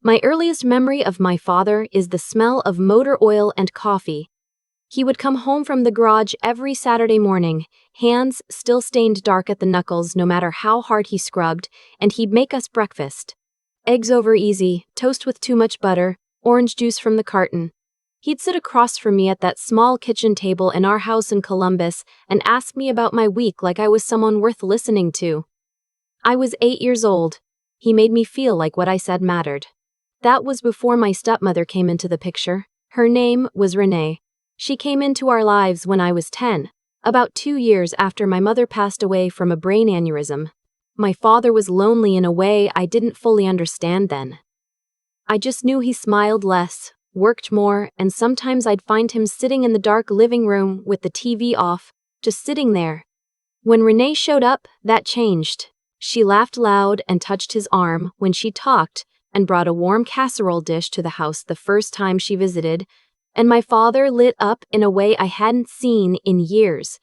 My earliest memory of my father is the smell of motor oil and coffee. He would come home from the garage every Saturday morning, hands still stained dark at the knuckles no matter how hard he scrubbed, and he'd make us breakfast. Eggs over easy, toast with too much butter, orange juice from the carton. He'd sit across from me at that small kitchen table in our house in Columbus and ask me about my week like I was someone worth listening to. I was 8 years old. He made me feel like what I said mattered. That was before my stepmother came into the picture. Her name was Renee. She came into our lives when I was 10, about 2 years after my mother passed away from a brain aneurysm. My father was lonely in a way I didn't fully understand then. I just knew he smiled less, worked more, and sometimes I'd find him sitting in the dark living room with the TV off, just sitting there. When Renee showed up, that changed. She laughed loud and touched his arm when she talked and brought a warm casserole dish to the house the first time she visited, and my father lit up in a way I hadn't seen in years.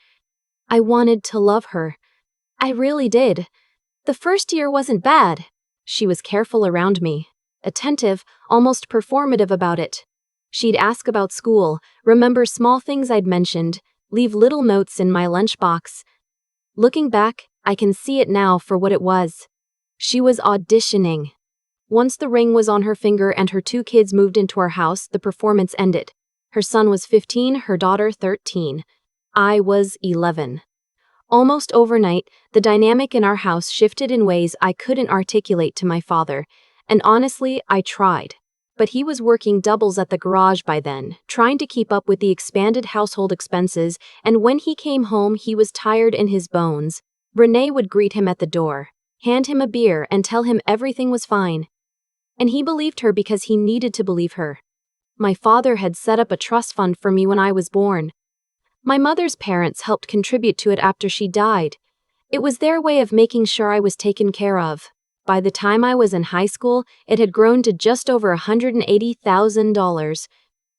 I wanted to love her. I really did. The first year wasn't bad. She was careful around me, attentive, almost performative about it. She'd ask about school, remember small things I'd mentioned, leave little notes in my lunchbox. Looking back, I can see it now for what it was. She was auditioning. Once the ring was on her finger and her 2 kids moved into our house, the performance ended. Her son was 15, her daughter 13. I was 11. Almost overnight, the dynamic in our house shifted in ways I couldn't articulate to my father, and honestly, I tried. But he was working doubles at the garage by then, trying to keep up with the expanded household expenses, and when he came home, he was tired in his bones. Renee would greet him at the door, hand him a beer, and tell him everything was fine. And he believed her because he needed to believe her. My father had set up a trust fund for me when I was born. My mother's parents helped contribute to it after she died. It was their way of making sure I was taken care of. By the time I was in high school, it had grown to just over $180,000,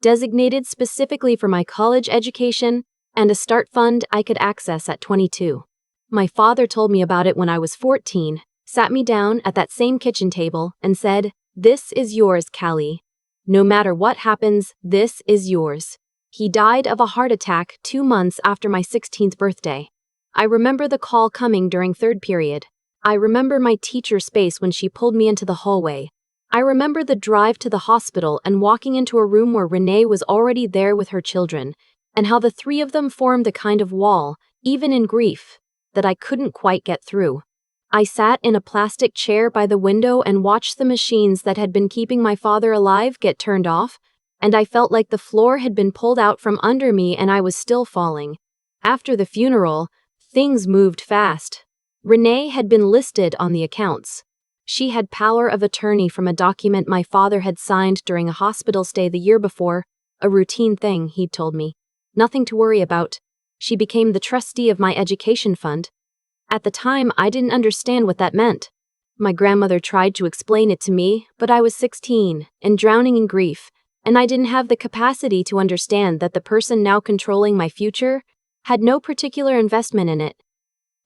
designated specifically for my college education, and a start fund I could access at 22. My father told me about it when I was 14, sat me down at that same kitchen table, and said, "This is yours, Callie. No matter what happens, this is yours." He died of a heart attack 2 months after my 16th birthday. I remember the call coming during third period. I remember my teacher's face when she pulled me into the hallway. I remember the drive to the hospital and walking into a room where Renee was already there with her children, and how the 3 of them formed a kind of wall, even in grief, that I couldn't quite get through. I sat in a plastic chair by the window and watched the machines that had been keeping my father alive get turned off, and I felt like the floor had been pulled out from under me and I was still falling. After the funeral, things moved fast. Renee had been listed on the accounts. She had power of attorney from a document my father had signed during a hospital stay the year before, a routine thing, he'd told me. Nothing to worry about. She became the trustee of my education fund. At the time, I didn't understand what that meant. My grandmother tried to explain it to me, but I was 16 and drowning in grief, and I didn't have the capacity to understand that the person now controlling my future had no particular investment in it.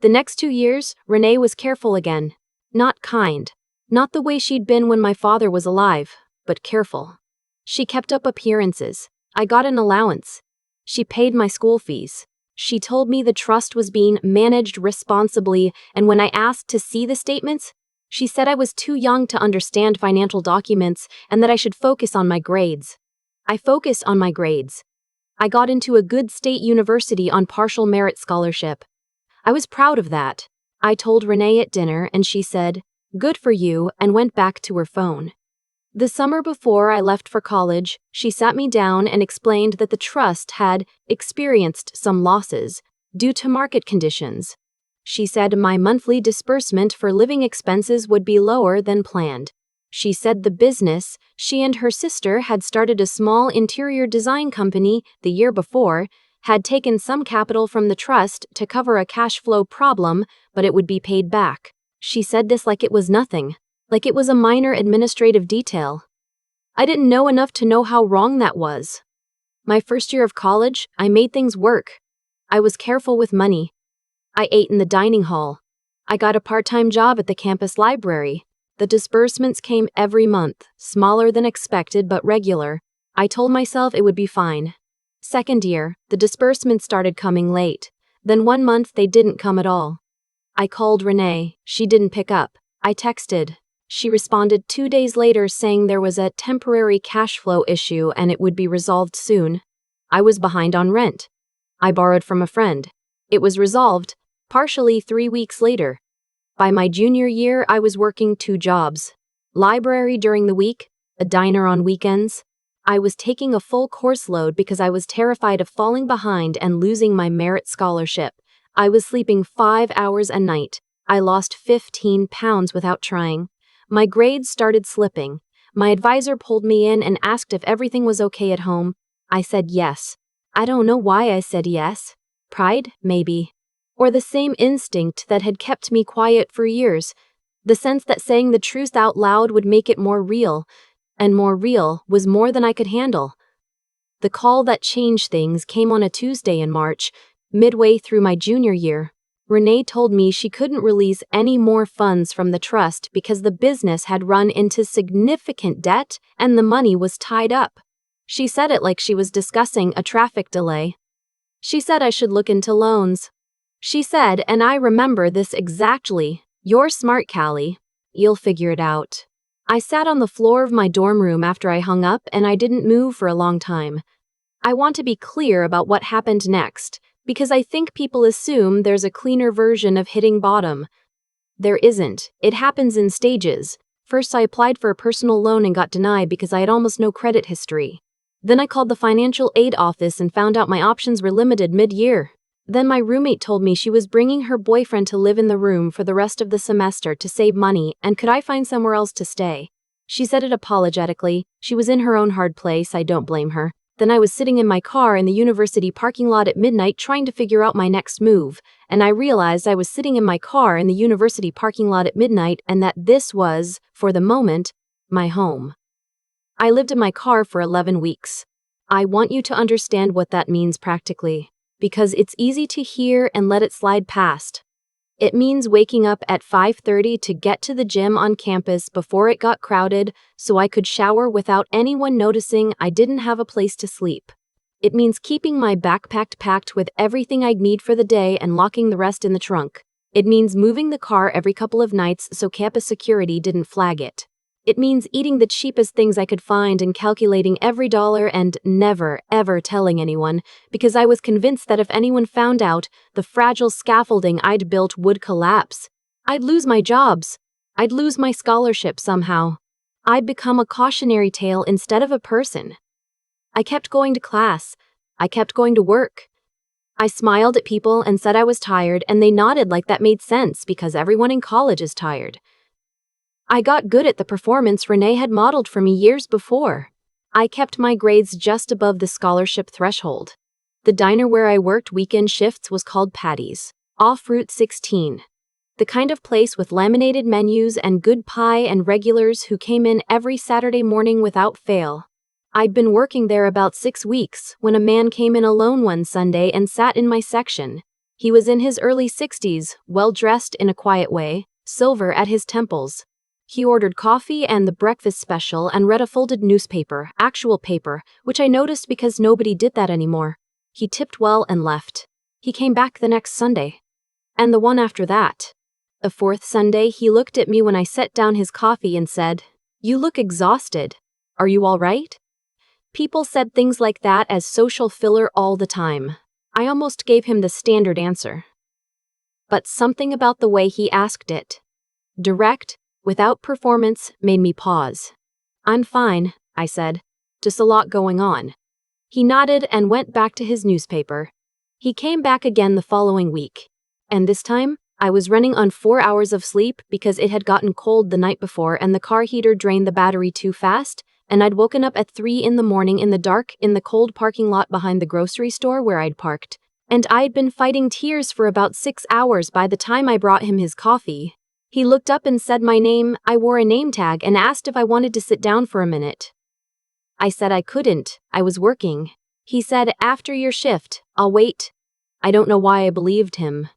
The next 2 years, Renee was careful again. Not kind. Not the way she'd been when my father was alive, but careful. She kept up appearances. I got an allowance. She paid my school fees. She told me the trust was being managed responsibly, and when I asked to see the statements, she said I was too young to understand financial documents and that I should focus on my grades. I focused on my grades. I got into a good state university on partial merit scholarship. I was proud of that. I told Renee at dinner and she said, "Good for you," and went back to her phone. The summer before I left for college, she sat me down and explained that the trust had experienced some losses due to market conditions. She said my monthly disbursement for living expenses would be lower than planned. She said the business, she and her sister had started a small interior design company the year before, had taken some capital from the trust to cover a cash flow problem, but it would be paid back. She said this like it was nothing, like it was a minor administrative detail. I didn't know enough to know how wrong that was. My first year of college, I made things work. I was careful with money. I ate in the dining hall. I got a part-time job at the campus library. The disbursements came every month, smaller than expected but regular. I told myself it would be fine. Second year, the disbursements started coming late. Then one month they didn't come at all. I called Renee. She didn't pick up. I texted. She responded 2 days later saying there was a temporary cash flow issue and it would be resolved soon. I was behind on rent. I borrowed from a friend. It was resolved, partially 3 weeks later. By my junior year, I was working 2 jobs. Library during the week, a diner on weekends. I was taking a full course load because I was terrified of falling behind and losing my merit scholarship. I was sleeping 5 hours a night. I lost 15 pounds without trying. My grades started slipping. My advisor pulled me in and asked if everything was okay at home. I said yes. I don't know why I said yes. Pride, maybe. Or the same instinct that had kept me quiet for years. The sense that saying the truth out loud would make it more real. And more real was more than I could handle. The call that changed things came on a Tuesday in March, midway through my junior year. Renee told me she couldn't release any more funds from the trust because the business had run into significant debt and the money was tied up. She said it like she was discussing a traffic delay. She said I should look into loans. She said, and I remember this exactly, "You're smart, Callie. You'll figure it out." I sat on the floor of my dorm room after I hung up and I didn't move for a long time. I want to be clear about what happened next, because I think people assume there's a cleaner version of hitting bottom. There isn't. It happens in stages. First, I applied for a personal loan and got denied because I had almost no credit history. Then I called the financial aid office and found out my options were limited mid-year. Then my roommate told me she was bringing her boyfriend to live in the room for the rest of the semester to save money, and could I find somewhere else to stay? She said it apologetically. She was in her own hard place, I don't blame her. Then I was sitting in my car in the university parking lot at midnight trying to figure out my next move, and I realized I was sitting in my car in the university parking lot at midnight and that this was, for the moment, my home. I lived in my car for 11 weeks. I want you to understand what that means practically, because it's easy to hear and let it slide past. It means waking up at 5:30 to get to the gym on campus before it got crowded so I could shower without anyone noticing I didn't have a place to sleep. It means keeping my backpack packed with everything I'd need for the day and locking the rest in the trunk. It means moving the car every couple of nights so campus security didn't flag it. It means eating the cheapest things I could find and calculating every dollar and never, ever telling anyone, because I was convinced that if anyone found out, the fragile scaffolding I'd built would collapse. I'd lose my jobs. I'd lose my scholarship somehow. I'd become a cautionary tale instead of a person. I kept going to class. I kept going to work. I smiled at people and said I was tired, and they nodded like that made sense because everyone in college is tired. I got good at the performance Renee had modeled for me years before. I kept my grades just above the scholarship threshold. The diner where I worked weekend shifts was called Patty's, off Route 16. The kind of place with laminated menus and good pie and regulars who came in every Saturday morning without fail. I'd been working there about 6 weeks when a man came in alone one Sunday and sat in my section. He was in his early 60s, well-dressed in a quiet way, silver at his temples. He ordered coffee and the breakfast special and read a folded newspaper, actual paper, which I noticed because nobody did that anymore. He tipped well and left. He came back the next Sunday. And the one after that. The fourth Sunday, he looked at me when I set down his coffee and said, "You look exhausted. Are you all right?" People said things like that as social filler all the time. I almost gave him the standard answer. But something about the way he asked it, direct, without performance, made me pause. "I'm fine," I said. "Just a lot going on." He nodded and went back to his newspaper. He came back again the following week. And this time, I was running on 4 hours of sleep because it had gotten cold the night before and the car heater drained the battery too fast, and I'd woken up at 3 in the morning in the dark in the cold parking lot behind the grocery store where I'd parked. And I'd been fighting tears for about 6 hours by the time I brought him his coffee. He looked up and said my name. I wore a name tag and asked if I wanted to sit down for a minute. I said I couldn't. I was working. He said, "After your shift, I'll wait." I don't know why I believed him.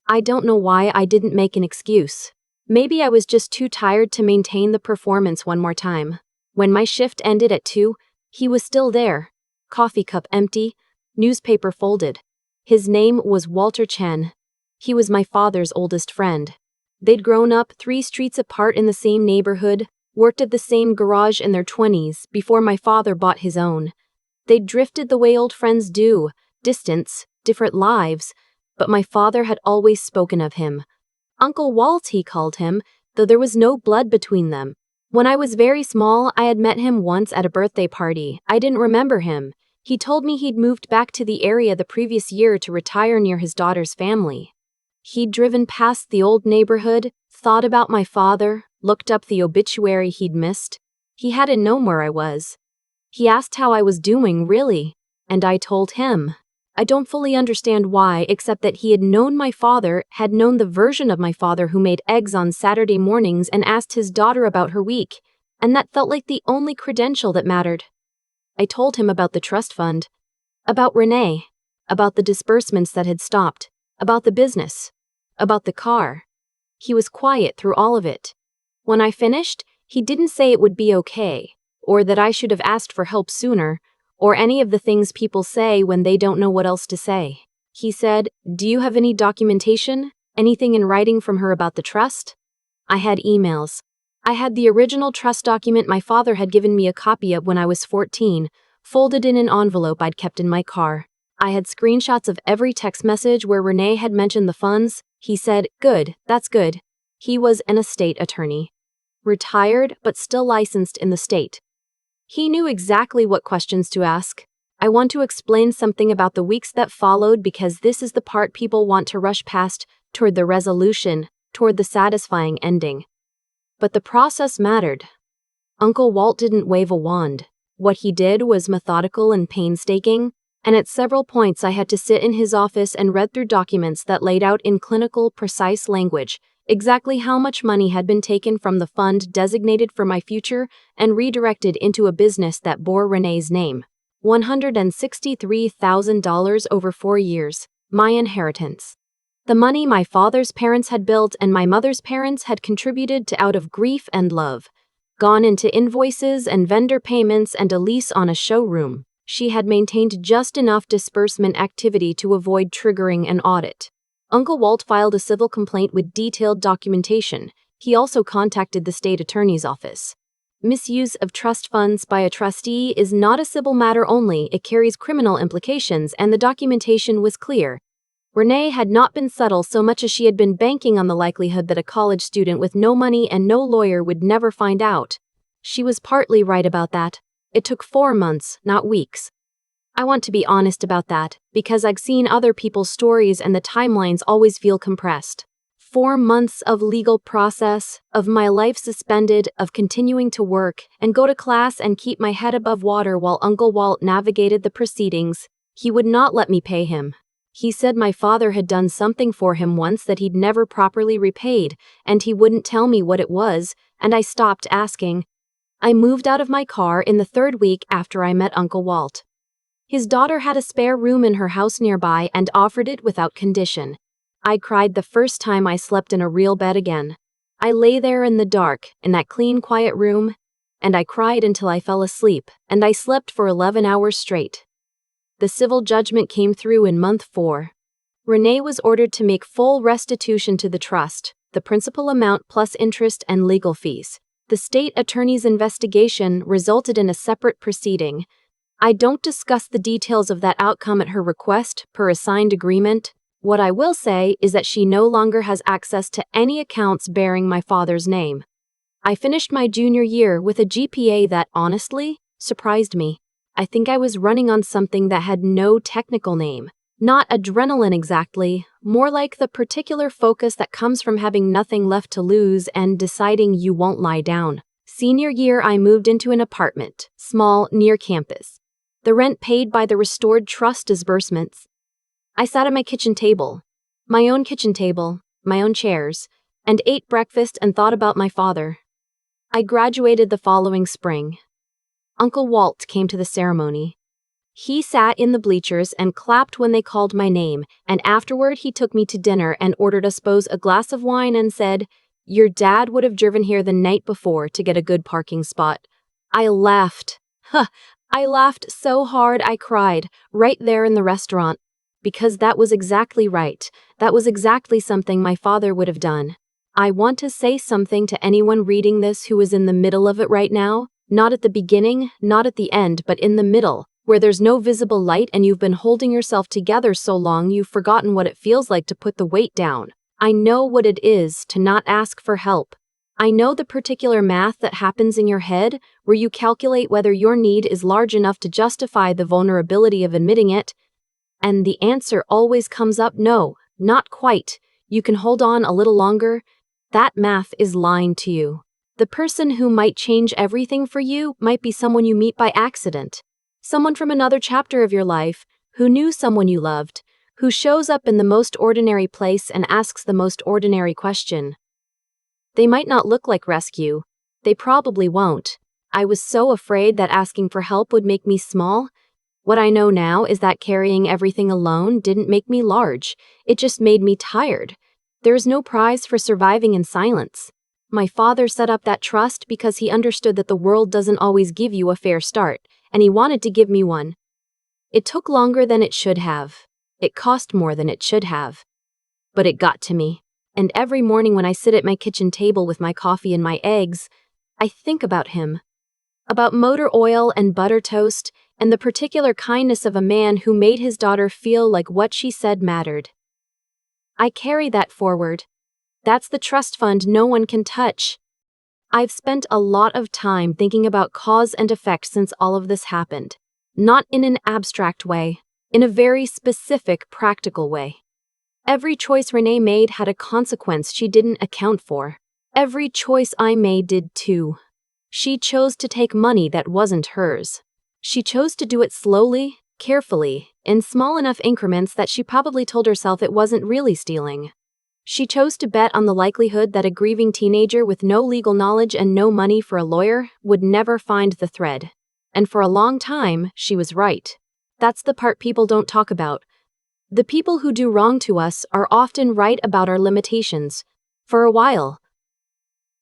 I don't know why I didn't make an excuse. Maybe I was just too tired to maintain the performance one more time. When my shift ended at 2, he was still there. Coffee cup empty, newspaper folded. His name was Walter Chen. He was my father's oldest friend. They'd grown up 3 streets apart in the same neighborhood, worked at the same garage in their 20s before my father bought his own. They'd drifted the way old friends do, distance, different lives, but my father had always spoken of him. Uncle Walt, he called him, though there was no blood between them. When I was very small, I had met him once at a birthday party. I didn't remember him. He told me he'd moved back to the area the previous year to retire near his daughter's family. He'd driven past the old neighborhood, thought about my father, looked up the obituary he'd missed. He hadn't known where I was. He asked how I was doing, really, and I told him. I don't fully understand why, except that he had known my father, had known the version of my father who made eggs on Saturday mornings and asked his daughter about her week, and that felt like the only credential that mattered. I told him about the trust fund, about Renee, about the disbursements that had stopped, about the business, about the car. He was quiet through all of it. When I finished, he didn't say it would be okay, or that I should have asked for help sooner, or any of the things people say when they don't know what else to say. He said, "Do you have any documentation? Anything in writing from her about the trust?" I had emails. I had the original trust document my father had given me a copy of when I was 14, folded in an envelope I'd kept in my car. I had screenshots of every text message where Renee had mentioned the funds. He said, "Good, that's good." He was an estate attorney. Retired, but still licensed in the state. He knew exactly what questions to ask. I want to explain something about the weeks that followed because this is the part people want to rush past, toward the resolution, toward the satisfying ending. But the process mattered. Uncle Walt didn't wave a wand. What he did was methodical and painstaking, and at several points I had to sit in his office and read through documents that laid out in clinical, precise language exactly how much money had been taken from the fund designated for my future and redirected into a business that bore Renee's name. $163,000 over 4 years, my inheritance. The money my father's parents had built and my mother's parents had contributed to out of grief and love. Gone into invoices and vendor payments and a lease on a showroom. She had maintained just enough disbursement activity to avoid triggering an audit. Uncle Walt filed a civil complaint with detailed documentation. He also contacted the state attorney's office. Misuse of trust funds by a trustee is not a civil matter only, it carries criminal implications, and the documentation was clear. Renee had not been subtle so much as she had been banking on the likelihood that a college student with no money and no lawyer would never find out. She was partly right about that. It took 4 months, not weeks. I want to be honest about that, because I've seen other people's stories and the timelines always feel compressed. 4 months of legal process, of my life suspended, of continuing to work and go to class and keep my head above water while Uncle Walt navigated the proceedings. He would not let me pay him. He said my father had done something for him once that he'd never properly repaid, and he wouldn't tell me what it was, and I stopped asking. I moved out of my car in the 3rd week after I met Uncle Walt. His daughter had a spare room in her house nearby and offered it without condition. I cried the first time I slept in a real bed again. I lay there in the dark, in that clean, quiet room, and I cried until I fell asleep, and I slept for 11 hours straight. The civil judgment came through in month 4. Renee was ordered to make full restitution to the trust, the principal amount plus interest and legal fees. The state attorney's investigation resulted in a separate proceeding. I don't discuss the details of that outcome at her request, per a signed agreement. What I will say is that she no longer has access to any accounts bearing my father's name. I finished my junior year with a GPA that, honestly, surprised me. I think I was running on something that had no technical name. Not adrenaline exactly, more like the particular focus that comes from having nothing left to lose and deciding you won't lie down. Senior year, I moved into an apartment, small, near campus. The rent paid by the restored trust disbursements. I sat at my kitchen table, my own chairs, and ate breakfast and thought about my father. I graduated the following spring. Uncle Walt came to the ceremony. He sat in the bleachers and clapped when they called my name, and afterward he took me to dinner and ordered us both a glass of wine and said, Your dad would have driven here the night before to get a good parking spot. I laughed. I laughed so hard I cried, right there in the restaurant. Because that was exactly right. That was exactly something my father would have done. I want to say something to anyone reading this who is in the middle of it right now. Not at the beginning, not at the end, but in the middle, where there's no visible light and you've been holding yourself together so long you've forgotten what it feels like to put the weight down. I know what it is to not ask for help. I know the particular math that happens in your head, where you calculate whether your need is large enough to justify the vulnerability of admitting it. And the answer always comes up no, not quite. You can hold on a little longer. That math is lying to you. The person who might change everything for you might be someone you meet by accident. Someone from another chapter of your life, who knew someone you loved, who shows up in the most ordinary place and asks the most ordinary question. They might not look like rescue. They probably won't. I was so afraid that asking for help would make me small. What I know now is that carrying everything alone didn't make me large. It just made me tired. There's no prize for surviving in silence. My father set up that trust because he understood that the world doesn't always give you a fair start, and he wanted to give me one. It took longer than it should have. It cost more than it should have. But it got to me. And every morning when I sit at my kitchen table with my coffee and my eggs, I think about him. About motor oil and butter toast, and the particular kindness of a man who made his daughter feel like what she said mattered. I carry that forward. That's the trust fund no one can touch. I've spent a lot of time thinking about cause and effect since all of this happened. Not in an abstract way, in a very specific, practical way. Every choice Renee made had a consequence she didn't account for. Every choice I made did too. She chose to take money that wasn't hers. She chose to do it slowly, carefully, in small enough increments that she probably told herself it wasn't really stealing. She chose to bet on the likelihood that a grieving teenager with no legal knowledge and no money for a lawyer would never find the thread. And for a long time, she was right. That's the part people don't talk about. The people who do wrong to us are often right about our limitations. For a while.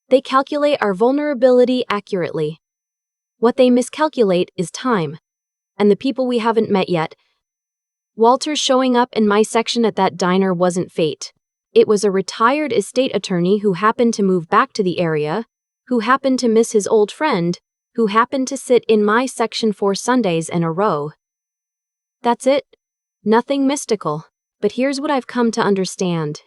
They calculate our vulnerability accurately. What they miscalculate is time. And the people we haven't met yet. Walter showing up in my section at that diner wasn't fate. It was a retired estate attorney who happened to move back to the area, who happened to miss his old friend, who happened to sit in my section 4 Sundays in a row. That's it. Nothing mystical. But here's what I've come to understand.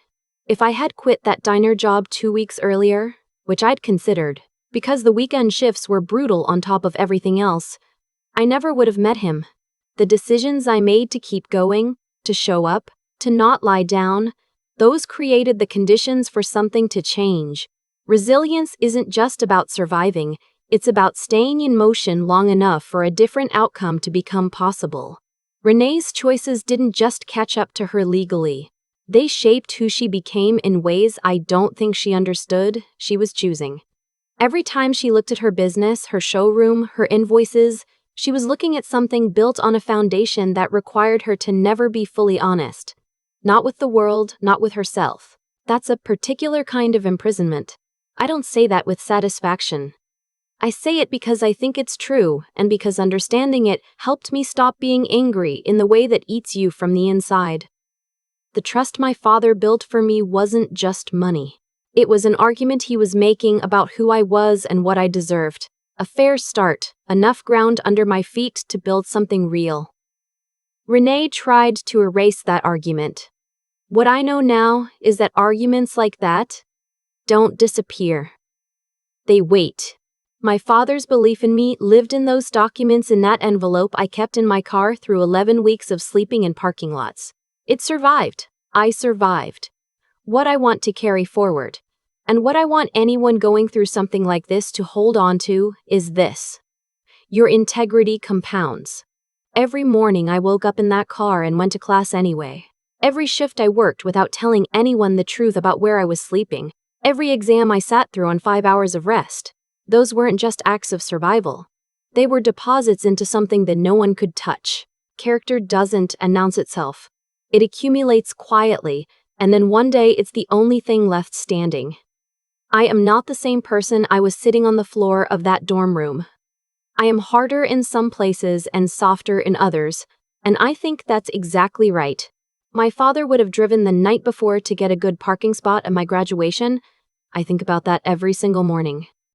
If I had quit that diner job 2 weeks earlier, which I'd considered, because the weekend shifts were brutal on top of everything else, I never would have met him. The decisions I made to keep going, to show up, to not lie down, those created the conditions for something to change. Resilience isn't just about surviving, it's about staying in motion long enough for a different outcome to become possible. Renee's choices didn't just catch up to her legally. They shaped who she became in ways I don't think she understood she was choosing. Every time she looked at her business, her showroom, her invoices, she was looking at something built on a foundation that required her to never be fully honest. Not with the world, not with herself. That's a particular kind of imprisonment. I don't say that with satisfaction. I say it because I think it's true, and because understanding it helped me stop being angry in the way that eats you from the inside. The trust my father built for me wasn't just money. It was an argument he was making about who I was and what I deserved. A fair start, enough ground under my feet to build something real. Renee tried to erase that argument. What I know now is that arguments like that don't disappear. They wait. My father's belief in me lived in those documents in that envelope I kept in my car through 11 weeks of sleeping in parking lots. It survived. I survived. What I want to carry forward, and what I want anyone going through something like this to hold on to, is this. Your integrity compounds. Every morning I woke up in that car and went to class anyway. Every shift I worked without telling anyone the truth about where I was sleeping. Every exam I sat through on 5 hours of rest. Those weren't just acts of survival. They were deposits into something that no one could touch. Character doesn't announce itself. It accumulates quietly, and then one day it's the only thing left standing. I am not the same person I was sitting on the floor of that dorm room. I am harder in some places and softer in others, and I think that's exactly right. My father would have driven the night before to get a good parking spot at my graduation. I think about that every single morning.